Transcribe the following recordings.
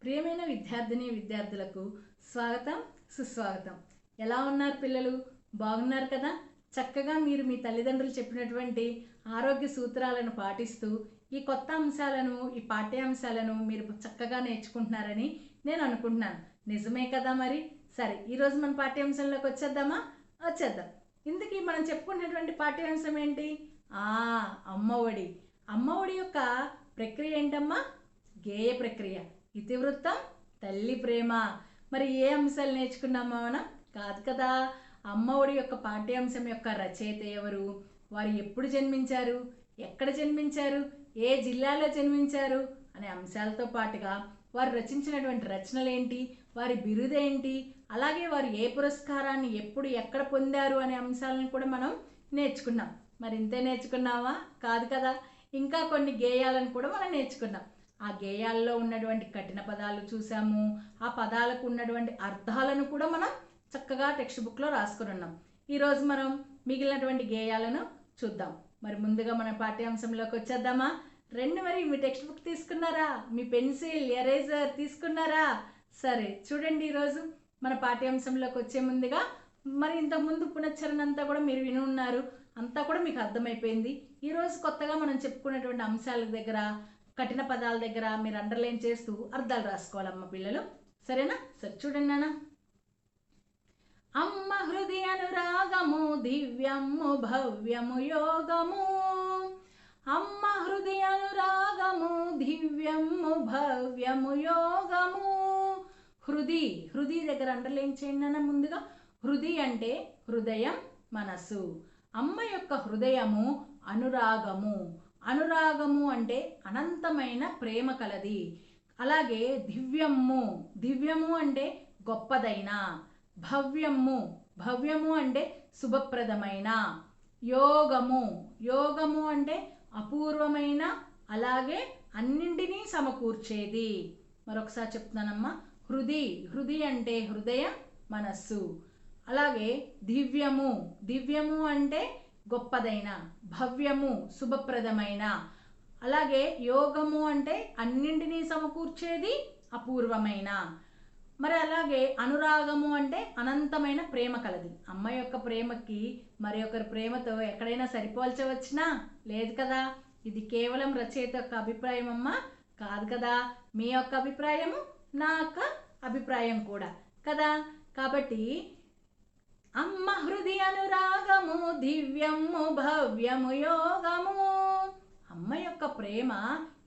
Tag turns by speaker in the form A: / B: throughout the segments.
A: ప్రియమైన విద్యార్థిని విద్యార్థులకు స్వాగతం సుస్వాగతం. ఎలా ఉన్నారు పిల్లలు? బాగున్నారు కదా? చక్కగా మీరు మీ తల్లిదండ్రులు చెప్పినటువంటి ఆరోగ్య సూత్రాలను పాటిస్తూ ఈ కొత్త అంశాలను, ఈ పాఠ్యాంశాలను మీరు చక్కగా నేర్చుకుంటున్నారని నేను అనుకుంటున్నాను. నిజమే కదా? మరి సరే, ఈరోజు మన పాఠ్యాంశంలోకి వచ్చేద్దామా? వచ్చేద్దాం. ఇందుకీ మనం చెప్పుకున్నటువంటి పాఠ్యాంశం ఏంటి? అమ్మ ఒడి. అమ్మ ఒడి యొక్క ప్రక్రియ ఏంటమ్మా? గేయ ప్రక్రియ. ఇతివృత్తం, తల్లి ప్రేమ. మరి ఏ అంశాలు నేర్చుకున్నామా మనం? కాదు కదా. అమ్మ ఒడి యొక్క పాఠ్యాంశం యొక్క రచయిత ఎవరు, వారు ఎప్పుడు జన్మించారు, ఎక్కడ జన్మించారు, ఏ జిల్లాలో జన్మించారు అనే అంశాలతో పాటుగా వారు రచించినటువంటి రచనలు ఏంటి, వారి బిరుదేంటి, అలాగే వారు ఏ పురస్కారాన్ని ఎప్పుడు ఎక్కడ పొందారు అనే అంశాలను కూడా మనం నేర్చుకున్నాం. మరి ఇంతే నేర్చుకున్నావా? కాదు కదా. ఇంకా కొన్ని గేయాలను కూడా మనం నేర్చుకున్నాం. ఆ గేయాల్లో ఉన్నటువంటి కఠిన పదాలు చూసాము. ఆ పదాలకు ఉన్నటువంటి అర్థాలను కూడా మనం చక్కగా టెక్స్ట్ బుక్లో రాసుకుని ఉన్నాం. ఈరోజు మనం మిగిలినటువంటి గేయాలను చూద్దాం. మరి ముందుగా మన పాఠ్యాంశంలోకి వచ్చేద్దామా? మరి మీ టెక్స్ట్ బుక్ తీసుకున్నారా? మీ పెన్సిల్, ఎరేజర్ తీసుకున్నారా? సరే చూడండి, ఈరోజు మన పాఠ్యాంశంలోకి వచ్చే ముందుగా మరి ఇంతకుముందు పునశ్చరణ అంతా కూడా మీరు విని ఉన్నారు, అంతా కూడా మీకు అర్థమైపోయింది. ఈరోజు కొత్తగా మనం చెప్పుకున్నటువంటి అంశాల దగ్గర, కఠిన పదాల దగ్గర మీరు అండర్లైన్ చేస్తూ అర్థాలు రాసుకోవాలమ్మ పిల్లలు. సరేనా? సరే చూడండి నాన్న. అమ్మ హృదయ అనురాగము దివ్యము భవ్యము యోగము. అమ్మ హృదయ అనురాగము దివ్యము భవ్యము యోగము. హృది, హృది దగ్గర అండర్లైన్ చేయండి నాన్న. ముందుగా హృది అంటే హృదయం, మనసు. అమ్మ యొక్క హృదయము అనురాగము. అనురాగము అంటే అనంతమైన ప్రేమ కలది. అలాగే దివ్యము, దివ్యము అంటే గొప్పదైన. భవ్యము, భవ్యము అంటే శుభప్రదమైన. యోగము, యోగము అంటే అపూర్వమైన, అలాగే అన్నింటినీ సమకూర్చేది. మరొకసారి చెప్తున్నానమ్మా. హృది, హృది అంటే హృదయం, మనస్సు. అలాగే దివ్యము, దివ్యము అంటే గొప్పదైన. భవ్యము శుభప్రదమైన. అలాగే యోగము అంటే అన్నింటినీ సమకూర్చేది, అపూర్వమైన. మరి అలాగే అనురాగము అంటే అనంతమైన ప్రేమ కలది. అమ్మ యొక్క ప్రేమకి మరి ఒకరి ప్రేమతో ఎక్కడైనా సరిపోల్చవచ్చునా? లేదు కదా. ఇది కేవలం రచయిత యొక్క అభిప్రాయం అమ్మ, కాదు కదా. మీ యొక్క అభిప్రాయము, నా యొక్క అభిప్రాయం కూడా కదా. కాబట్టి అమ్మ హృదయ అనురాగము దివ్యము భవ్యము యోగము. అమ్మ యొక్క ప్రేమ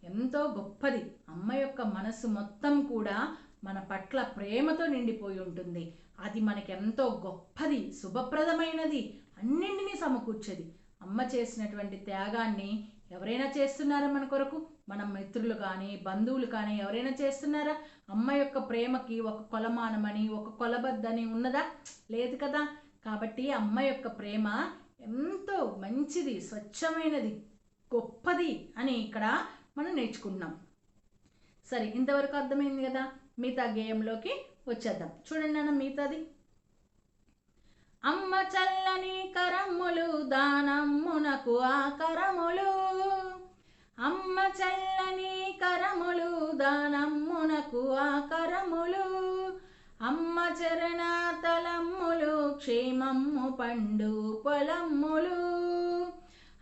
A: ఎంతో గొప్పది. అమ్మ యొక్క మనసు మొత్తం కూడా మన పట్ల ప్రేమతో నిండిపోయి ఉంటుంది. అది మనకెంతో గొప్పది, శుభప్రదమైనది, అన్నింటినీ సమకూర్చేది. అమ్మ చేసినటువంటి త్యాగాన్ని ఎవరైనా చేస్తున్నారా మన కొరకు? మన మిత్రులు కానీ, బంధువులు కానీ ఎవరైనా చేస్తున్నారా? అమ్మ యొక్క ప్రేమకి ఒక కొలమానమని, ఒక కొలబద్దని ఉన్నదా? లేదు కదా. కాబట్టి అమ్మ యొక్క ప్రేమ ఎంతో మంచిది, స్వచ్ఛమైనది, గొప్పది అని ఇక్కడ మనం నేర్చుకుంటున్నాం. సరే, ఇంతవరకు అర్థమైంది కదా. మిగతా గేయంలోకి వచ్చేద్దాం. చూడండి అన్న మిగతాది. అమ్మ చల్లని కరములు దానమ్మునకు ఆకరములు. అమ్మ చల్లని కరములు దానమ్మునకు ఆకరములు. అమ్మ చరణ తలమ్ములు క్షేమమ్ము పండు పొలమ్ములు.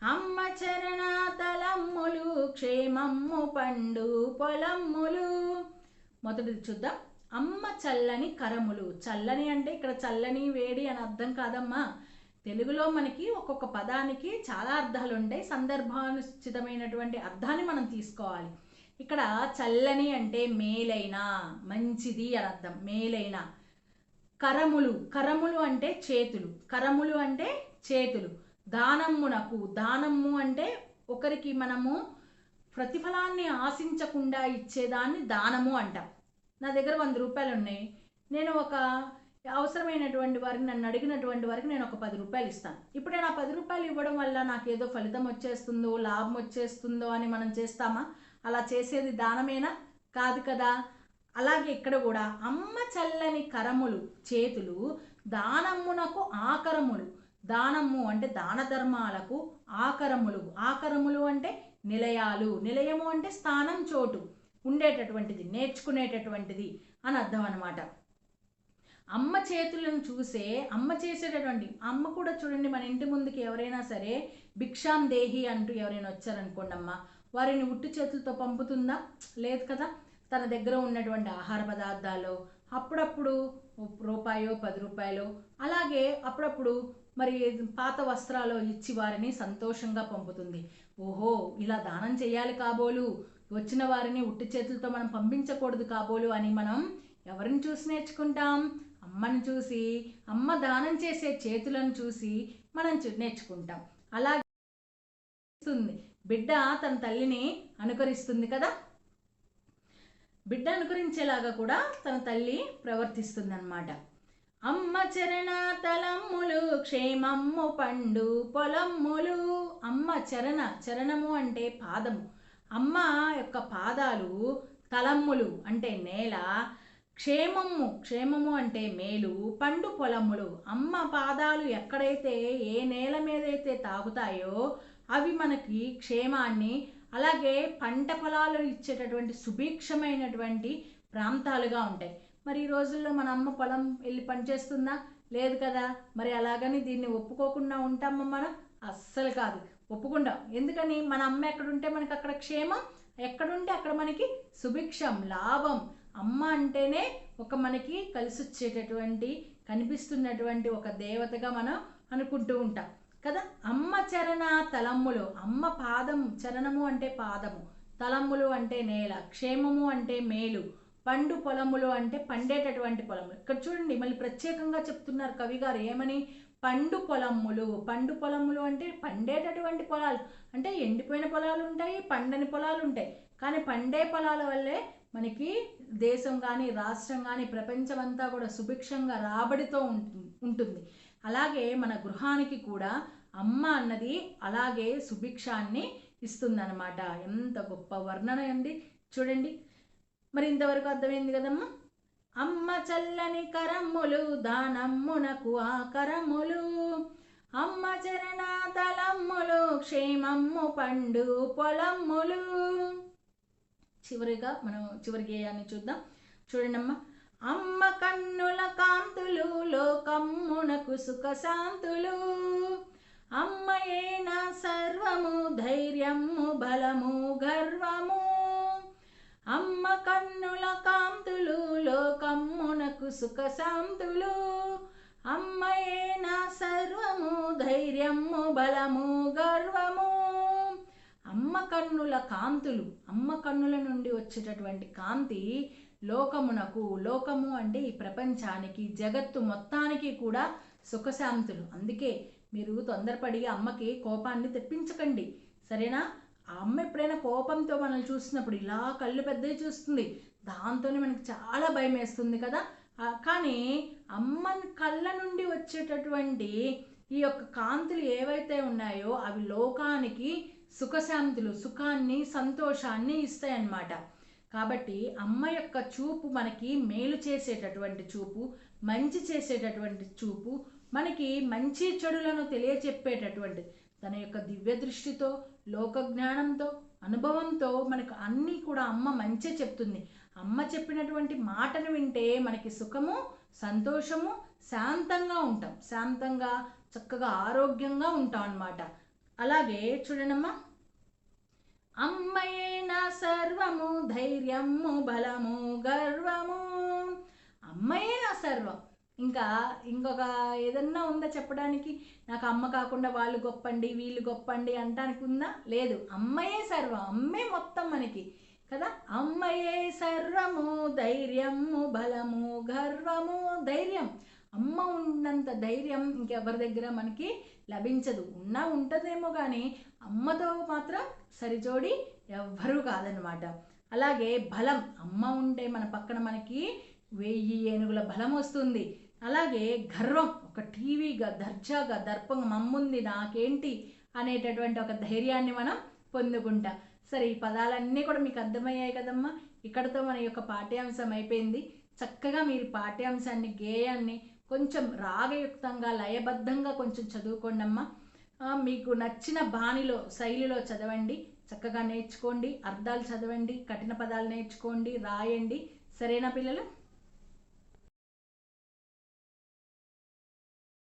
A: అమ్మ చరణ తలమ్ములు క్షేమమ్ము పండు పొలమ్ములు. మొదటిది చూద్దాం. అమ్మ చల్లని కరములు. చల్లని అంటే ఇక్కడ చల్లని, వేడి అని అర్థం కాదమ్మా. తెలుగులో మనకి ఒక్కొక్క పదానికి చాలా అర్థాలు ఉంటాయి. సందర్భానుచితమైనటువంటి అర్థాన్ని మనం తీసుకోవాలి. ఇక్కడ చల్లని అంటే మేలైన, మంచిది అని అర్థం. మేలైన. కరములు, కరములు అంటే చేతులు. కరములు అంటే చేతులు. దానమ్మునకు, దానమ్ము అంటే ఒకరికి మనము ప్రతిఫలాన్ని ఆశించకుండా ఇచ్చేదాన్ని దానము అంటాం. నా దగ్గర 100 రూపాయలు ఉన్నాయి. నేను ఒక అవసరమైనటువంటి వారికి, నన్ను అడిగినటువంటి వారికి నేను ఒక 10 రూపాయలు ఇస్తాను. ఇప్పుడు నేను ఆ 10 రూపాయలు ఇవ్వడం వల్ల నాకు ఏదో ఫలితం వచ్చేస్తుందో, లాభం వచ్చేస్తుందో అని మనం చేస్తామా? అలా చేసేది దానమేనా? కాదు కదా. అలాగే ఇక్కడ కూడా అమ్మ చల్లని కరములు, చేతులు, దానమ్మునకు ఆకరములు. దానము అంటే దాన ధర్మాలకు, ఆకరములు, ఆకరములు అంటే నిలయాలు. నిలయము అంటే స్థానం, చోటు. ఉండేటటువంటిది, నేర్చుకునేటటువంటిది అని అర్థం అనమాట. అమ్మ చేతులను చూసే అమ్మ చేసేటటువంటి అమ్మ కూడా చూడండి, మన ఇంటి ముందుకి ఎవరైనా సరే భిక్షాం దేహి అంటూ ఎవరైనా వచ్చారనుకోండి, అమ్మ వారిని ఉట్టి చేతులతో పంపుతుందా? లేదు కదా. తన దగ్గర ఉన్నటువంటి ఆహార పదార్థాలు అప్పుడప్పుడు రూపాయో 10 రూపాయలు అలాగే అప్పుడప్పుడు మరి పాత వస్త్రాలు ఇచ్చి వారిని సంతోషంగా పంపుతుంది. ఓహో, ఇలా దానం చేయాలి కాబోలు, వచ్చిన వారిని ఉట్టి చేతులతో మనం పంపించకూడదు కాబోలు అని మనం ఎవరిని చూసి నేర్చుకుంటాం? అమ్మని చూసి, అమ్మ దానం చేసే చేతులను చూసి మనం నేర్చుకుంటాం. అలాగే బిడ్డ తన తల్లిని అనుకరిస్తుంది కదా. బిడ్డ అనుకరించేలాగా కూడా తన తల్లి ప్రవర్తిస్తుంది అన్నమాట. అమ్మ చరణ తలమ్ములు క్షేమమ్ము పండు పొలమ్ములు. అమ్మ చరణము అంటే పాదము, అమ్మ యొక్క పాదాలు, తలమ్ములు అంటే నేల, క్షేమము అంటే మేలు, పండు పొలములు. అమ్మ పాదాలు ఎక్కడైతే ఏ నేల మీదైతే తాగుతాయో అవి మనకి క్షేమాన్ని, అలాగే పంట పొలాలు ఇచ్చేటటువంటి సుభిక్షమైనటువంటి ప్రాంతాలుగా ఉంటాయి. మరి ఈ రోజుల్లో మన అమ్మ పొలం వెళ్ళి పనిచేస్తుందా? లేదు కదా. మరి అలాగని దీన్ని ఒప్పుకోకుండా ఉంటామా మనం? అస్సలు కాదు, ఒప్పుకుంటాం. ఎందుకని? మన అమ్మ ఎక్కడుంటే మనకి అక్కడ క్షేమం, ఎక్కడుంటే అక్కడ మనకి సుభిక్షం, లాభం. అమ్మ అంటేనే ఒక మనకి కలిసి వచ్చేటటువంటి, కనిపిస్తున్నటువంటి ఒక దేవతగా మనం అనుకుంటూ ఉంటాం కదా. అమ్మ చరణ తలమ్ములు, అమ్మ పాదం, చరణము అంటే పాదము, తలమ్ములు అంటే నేల, క్షేమము అంటే మేలు, పండు పొలములు అంటే పండేటటువంటి పొలములు. ఇక్కడ చూడండి, మళ్ళీ ప్రత్యేకంగా చెప్తున్నారు కవి గారు ఏమని? పండు పొలములు. పండు పొలములు అంటే పండేటటువంటి పొలాలు. అంటే ఎండిపోయిన పొలాలు ఉంటాయి, పండని పొలాలు ఉంటాయి. కానీ పండే పొలాల వల్లే మనకి దేశం కానీ, రాష్ట్రం కానీ, ప్రపంచం అంతా కూడా సుభిక్షంగా రాబడితో ఉంటుంది. అలాగే మన గృహానికి కూడా అమ్మ అన్నది అలాగే సుభిక్షాన్ని ఇస్తుందన్నమాట. ఎంత గొప్ప వర్ణన అండి చూడండి. మరి ఇంతవరకు అర్థమైంది కదమ్మా. అమ్మ చల్లని కరమ్ములు దానమ్మునకు ఆ కరములు, అమ్మ చరణ తలమ్ములు క్షేమమ్ము పండు పొలమ్ములు. చివరిగా మనం చివరి గేయాన్ని చూద్దాం. చూడండమ్మా. అమ్మ కన్నుల కాంతులు లోకమ్మునకు సుఖశాంతులు, అమ్మయే నా సర్వము ధైర్యము బలము గర్వము. అమ్మ కన్నుల కాంతులు లోకమ్మునకు సుఖశాంతులు, అమ్మయే నా సర్వము ధైర్యము బలము గర్వము. అమ్మ కన్నుల కాంతులు, అమ్మ కన్నుల నుండి వచ్చేటటువంటి కాంతి లోకమునకు, లోకము అంటే ఈ ప్రపంచానికి, జగత్తు మొత్తానికి కూడా సుఖశాంతులు. అందుకే మీరు తొందరపడి అమ్మకి కోపాన్ని తెప్పించకండి, సరేనా? ఆ అమ్మ ఎప్పుడైనా కోపంతో మనల్ని చూసినప్పుడు ఇలా కళ్ళు పెద్దవి చూస్తుంది, దాంతోనే మనకి చాలా భయం వేస్తుంది కదా. కానీ అమ్మ కళ్ళ నుండి వచ్చేటటువంటి ఈ యొక్క కాంతులు ఏవైతే ఉన్నాయో అవి లోకానికి సుఖశాంతులు, సుఖాన్ని, సంతోషాన్ని ఇస్తాయన్నమాట. కాబట్టి అమ్మ యొక్క చూపు మనకి మేలు చేసేటటువంటి చూపు, మంచి చేసేటటువంటి చూపు, మనకి మంచి చెడులను తెలియచెప్పేటటువంటి తన యొక్క దివ్య దృష్టితో, లోక జ్ఞానంతో, అనుభవంతో మనకు అన్నీ కూడా అమ్మ మంచి చెప్తుంది. అమ్మ చెప్పినటువంటి మాటను వింటే మనకి సుఖము, సంతోషము, శాంతంగా ఉంటాం, శాంతంగా చక్కగా ఆరోగ్యంగా ఉంటాం అన్నమాట. అలాగే చూడండమ్మా. అమ్మయే నా సర్వము ధైర్యము బలము గర్వము. అమ్మయే నా సర్వం. ఇంకొక ఏదన్నా ఉందా చెప్పడానికి? నాకు అమ్మ కాకుండా వాళ్ళు గొప్పండి, వీళ్ళు గొప్పండి అంటానికి ఉందా? లేదు. అమ్మయే సర్వం, అమ్మే మొత్తం మనకి కదా. అమ్మయే సర్వము ధైర్యము బలము గర్వము. ధైర్యం, అమ్మ ఉన్నంత ధైర్యం ఇంకెవరి దగ్గర మనకి లభించదు. ఉంటుందేమో కానీ అమ్మతో మాత్రం సరిజోడి ఎవ్వరూ కాదనమాట. అలాగే బలం, అమ్మ ఉంటే మన పక్కన మనకి 1000 ఏనుగుల బలం వస్తుంది. అలాగే గర్వం, ఒక టీవీగా, దర్జాగా, దర్పంగా మమ్ముంది నాకేంటి అనేటటువంటి ఒక ధైర్యాన్ని మనం పొందుకుంటాం. సరే, ఈ పదాలన్నీ కూడా మీకు అర్థమయ్యాయి కదమ్మా. ఇక్కడతో మన యొక్క పాఠ్యాంశం అయిపోయింది. చక్కగా మీరు పాఠ్యాంశాన్ని, గేయాన్ని కొంచెం రాగయుక్తంగా, లయబద్ధంగా కొంచెం చదువుకోండి అమ్మా. మీకు నచ్చిన బాణిలో, శైలిలో చదవండి. చక్కగా నేర్చుకోండి, అర్థాలు చదవండి, కఠిన పదాలు నేర్చుకోండి, రాయండి. సరేనా పిల్లలు?